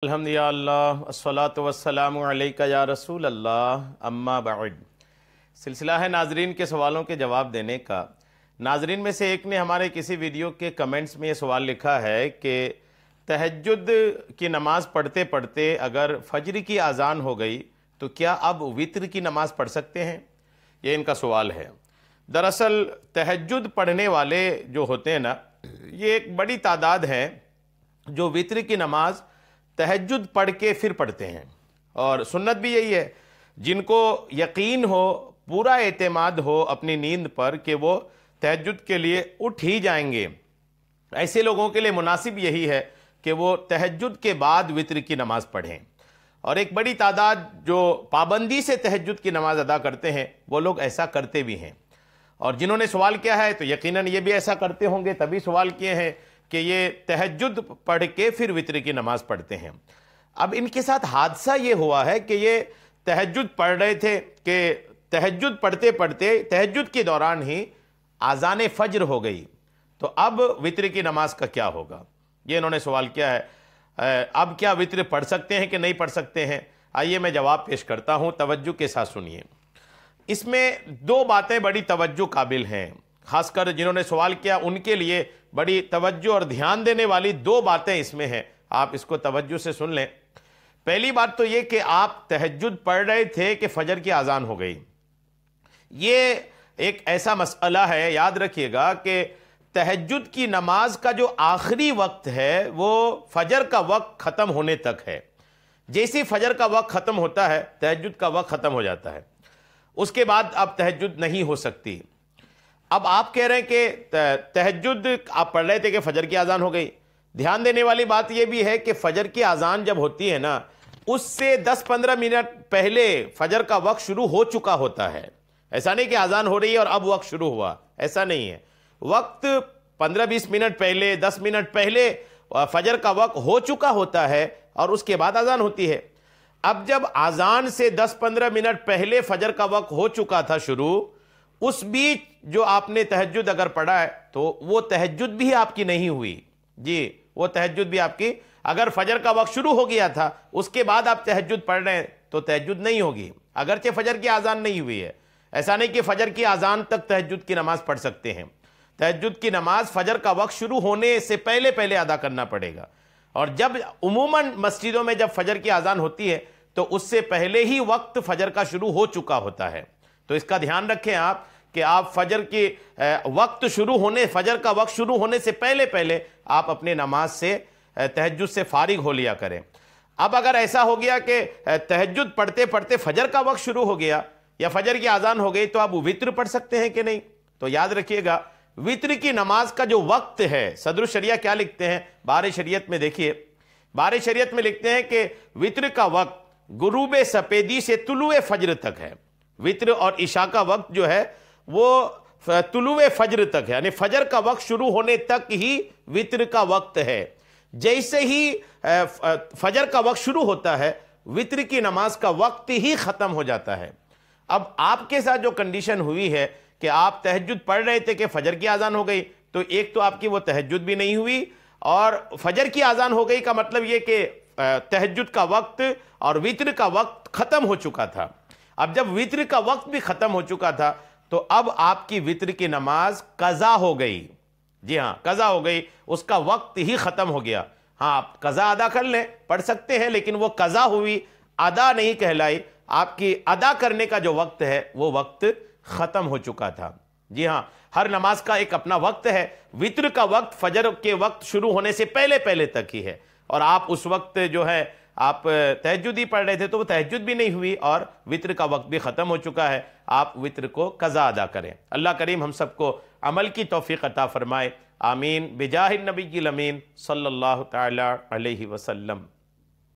الحمدللہ الصلاۃ والسلام علیکہ یا رسول اللہ اما بعد۔ سلسلہ ہے ناظرین کے سوالوں کے جواب دینے کا۔ ناظرین میں سے ایک نے ہمارے کسی ویڈیو کے کمنٹس میں یہ سوال لکھا ہے کہ تہجد کی نماز پڑھتے پڑھتے اگر فجر کی اذان ہو گئی تو کیا اب وتر کی نماز پڑھ سکتے ہیں؟ یہ ان کا سوال ہے۔ دراصل تہجد پڑھنے والے جو ہوتے ہیں نا، یہ ایک بڑی تعداد ہے جو وتر کی نماز تہجد پڑھ کے پھر پڑھتے ہیں، اور سنت بھی یہی ہے۔ جن کو یقین ہو، پورا اعتماد ہو اپنی نیند پر کہ وہ تہجد کے لیے اٹھ ہی جائیں گے، ایسے لوگوں کے لیے مناسب یہی ہے کہ وہ تہجد کے بعد وتر کی نماز پڑھیں۔ اور ایک بڑی تعداد جو پابندی سے تہجد کی نماز ادا کرتے ہیں وہ لوگ ایسا کرتے بھی ہیں، اور جنہوں نے سوال کیا ہے تو یقیناً یہ بھی ایسا کرتے ہوں گے، تبھی سوال کیے ہیں کہ یہ تہجد پڑھ کے پھر وتر کی نماز پڑھتے ہیں۔ اب ان کے ساتھ حادثہ یہ ہوا ہے کہ یہ تہجد پڑھ رہے تھے کہ تہجد پڑھتے پڑھتے تہجد کے دوران ہی اذان فجر ہو گئی، تو اب وتر کی نماز کا کیا ہوگا؟ یہ انہوں نے سوال کیا ہے۔ اب کیا وتر پڑھ سکتے ہیں کہ نہیں پڑھ سکتے ہیں؟ آئیے میں جواب پیش کرتا ہوں، توجہ کے ساتھ سنیے۔ اس میں دو باتیں بڑی توجہ قابل ہیں، خاص کر جنہوں نے سوال کیا ان کے لیے بڑی توجہ اور دھیان دینے والی دو باتیں اس میں ہیں، آپ اس کو توجہ سے سن لیں۔ پہلی بات تو یہ کہ آپ تہجد پڑھ رہے تھے کہ فجر کی اذان ہو گئی۔ یہ ایک ایسا مسئلہ ہے، یاد رکھیے گا کہ تہجد کی نماز کا جو آخری وقت ہے وہ فجر کا وقت ختم ہونے تک ہے۔ جیسے فجر کا وقت ختم ہوتا ہے تہجد کا وقت ختم ہو جاتا ہے، اس کے بعد اب تہجد نہیں ہو سکتی۔ اب آپ کہہ رہے ہیں کہ تہجد آپ پڑھ رہے تھے کہ فجر کی اذان ہو گئی۔ دھیان دینے والی بات یہ بھی ہے کہ فجر کی اذان جب ہوتی ہے نا، اس سے 10-15 منٹ پہلے فجر کا وقت شروع ہو چکا ہوتا ہے۔ ایسا نہیں کہ اذان ہو رہی ہے اور اب وقت شروع ہوا، ایسا نہیں ہے۔ وقت 15-20 منٹ پہلے، 10 منٹ پہلے فجر کا وقت ہو چکا ہوتا ہے اور اس کے بعد اذان ہوتی ہے۔ اب جب اذان سے 10-15 منٹ پہلے فجر کا وقت ہو چکا تھا شروع، اس بیچ جو آپ نے تہجد اگر پڑھا ہے تو وہ تہجد بھی آپ کی نہیں ہوئی۔ جی، وہ تہجد بھی آپ کی، اگر فجر کا وقت شروع ہو گیا تھا اس کے بعد آپ تہجد پڑھ رہے ہیں تو تہجد نہیں ہوگی، اگرچہ فجر کی اذان نہیں ہوئی ہے۔ ایسا نہیں کہ فجر کی اذان تک تہجد کی نماز پڑھ سکتے ہیں۔ تہجد کی نماز فجر کا وقت شروع ہونے سے پہلے پہلے ادا کرنا پڑے گا، اور جب عموماً مسجدوں میں جب فجر کی اذان ہوتی ہے تو اس سے پہلے ہی وقت فجر کا شروع ہو چکا ہوتا ہے۔ تو اس کا دھیان رکھیں آپ کہ آپ فجر کی فجر کا وقت شروع ہونے سے پہلے پہلے آپ اپنے نماز سے تہجد سے فارغ ہو لیا کریں۔ اب اگر ایسا ہو گیا کہ تہجد پڑھتے پڑھتے فجر کا وقت شروع ہو گیا یا فجر کی اذان ہو گئی تو آپ وتر پڑھ سکتے ہیں کہ نہیں؟ تو یاد رکھیے گا، وتر کی نماز کا جو وقت ہے، صدر الشریعہ کیا لکھتے ہیں بار شریعت میں؟ دیکھیے، بار شریعت میں لکھتے ہیں کہ وتر کا وقت غروب سپیدی سے طلوع فجر تک ہے۔ وتر اور عشاء کا وقت جو ہے وہ طلوع فجر تک ہے، یعنی فجر کا وقت شروع ہونے تک ہی وتر کا وقت ہے۔ جیسے ہی فجر کا وقت شروع ہوتا ہے وتر کی نماز کا وقت ہی ختم ہو جاتا ہے۔ اب آپ کے ساتھ جو کنڈیشن ہوئی ہے کہ آپ تہجد پڑھ رہے تھے کہ فجر کی اذان ہو گئی، تو ایک تو آپ کی وہ تہجد بھی نہیں ہوئی، اور فجر کی اذان ہو گئی کا مطلب یہ کہ تہجد کا وقت اور وتر کا وقت ختم ہو چکا تھا۔ اب جب وتر کا وقت بھی ختم ہو چکا تھا تو اب آپ کی وتر کی نماز قضا ہو گئی۔ جی ہاں، قضا ہو گئی، اس کا وقت ہی ختم ہو گیا۔ ہاں، آپ قضا ادا کر لیں، پڑھ سکتے ہیں، لیکن وہ قضا ہوئی، ادا نہیں کہلائی۔ آپ کی ادا کرنے کا جو وقت ہے وہ وقت ختم ہو چکا تھا۔ جی ہاں، ہر نماز کا ایک اپنا وقت ہے۔ وتر کا وقت فجر کے وقت شروع ہونے سے پہلے پہلے تک ہی ہے، اور آپ اس وقت جو ہے آپ تہجد ہی پڑھ رہے تھے تو وہ تہجد بھی نہیں ہوئی اور وتر کا وقت بھی ختم ہو چکا ہے۔ آپ وتر کو قضا ادا کریں۔ اللہ کریم ہم سب کو عمل کی توفیق عطا فرمائے، آمین، بجاہ النبی الامین صلی اللہ تعالی علیہ وسلم۔